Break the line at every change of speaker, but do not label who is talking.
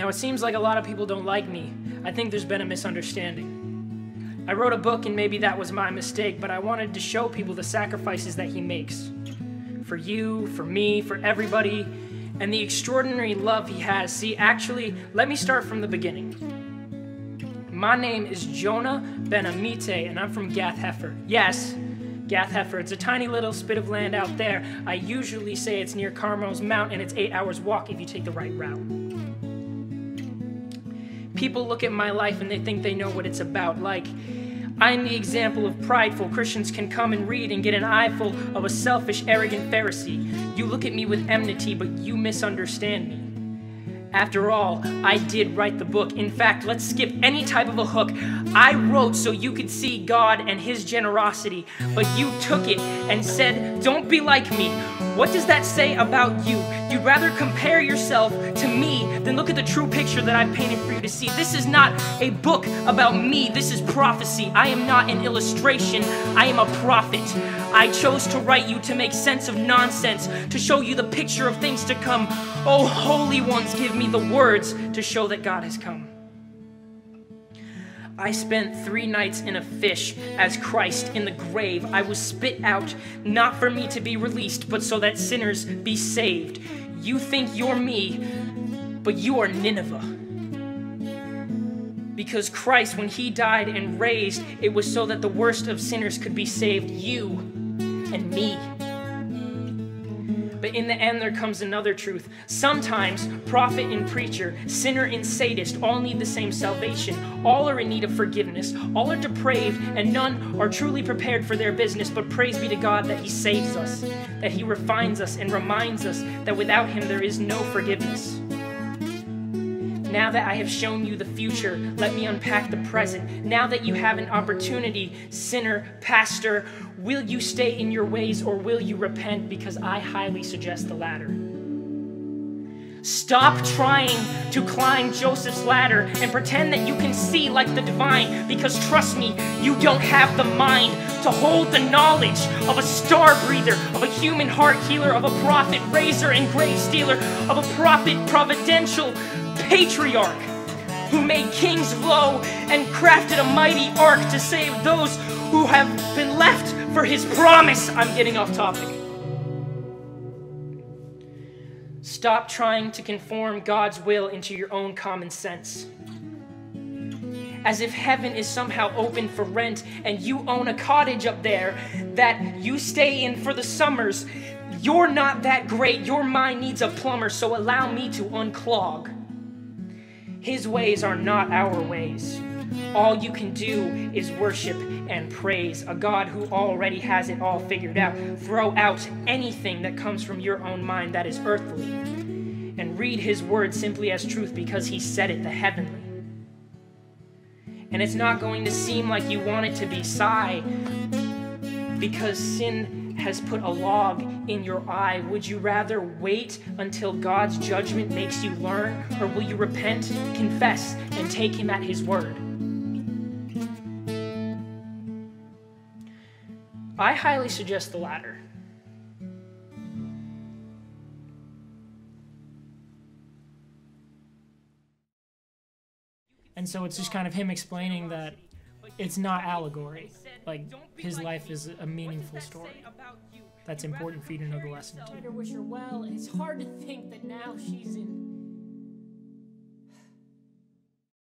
Now, it seems like a lot of people don't like me. I think there's been a misunderstanding. I wrote a book, and maybe that was my mistake, but I wanted to show people the sacrifices that he makes. For you, for me, for everybody, and the extraordinary love he has. See, actually, let me start from the beginning. My name is Jonah Ben Amite, and I'm from Gath Hefer. Yes, Gath Hefer. It's a tiny little spit of land out there. I usually say it's near Carmel's Mount, and it's 8 hours walk if you take the right route. People look at my life and they think they know what it's about. Like, I'm the example of prideful Christians can come and read and get an eyeful of a selfish, arrogant Pharisee. You look at me with enmity, but you misunderstand me. After all, I did write the book. In fact, let's skip any type of a hook. I wrote so you could see God and his generosity, but you took it and said, don't be like me. What does that say about you? You'd rather compare yourself to me than look at the true picture that I've painted for you to see. This is not a book about me. This is prophecy. I am not an illustration. I am a prophet. I chose to write you to make sense of nonsense, to show you the picture of things to come. Oh, holy ones, give me the words to show that God has come. I spent 3 nights in a fish as Christ in the grave. I was spit out, not for me to be released, but so that sinners be saved. You think you're me, but you are Nineveh. Because Christ, when he died and raised, it was so that the worst of sinners could be saved, you and me. But in the end, there comes another truth. Sometimes, prophet and preacher, sinner and sadist all need the same salvation. All are in need of forgiveness. All are depraved, and none are truly prepared for their business. But praise be to God that he saves us, that he refines us and reminds us that without him there is no forgiveness. Now that I have shown you the future, let me unpack the present. Now that you have an opportunity, sinner, pastor, will you stay in your ways or will you repent? Because I highly suggest the latter. Stop trying to climb Joseph's ladder and pretend that you can see like the divine, because trust me, you don't have the mind to hold the knowledge of a star breather, of a human heart healer, of a prophet raiser and grave stealer, of a prophet providential patriarch who made kings low and crafted a mighty ark to save those who have been left for his promise. I'm getting off topic. Stop trying to conform God's will into your own common sense. As if heaven is somehow open for rent and you own a cottage up there that you stay in for the summers. You're not that great. Your mind needs a plumber, so allow me to unclog. His ways are not our ways. All you can do is worship and praise a God who already has it all figured out. Throw out anything that comes from your own mind that is earthly and read his word simply as truth because he said it, the heavenly. And it's not going to seem like you want it to be. Sigh, because sin has put a log in your eye. Would you rather wait until God's judgment makes you learn, or will you repent, confess, and take him at his word? I highly suggest the latter. And so it's just kind of him explaining that it's not allegory. Like, his life is a meaningful story. That's important for you to know the lesson too. I wish her well, and it's hard to think that now she's in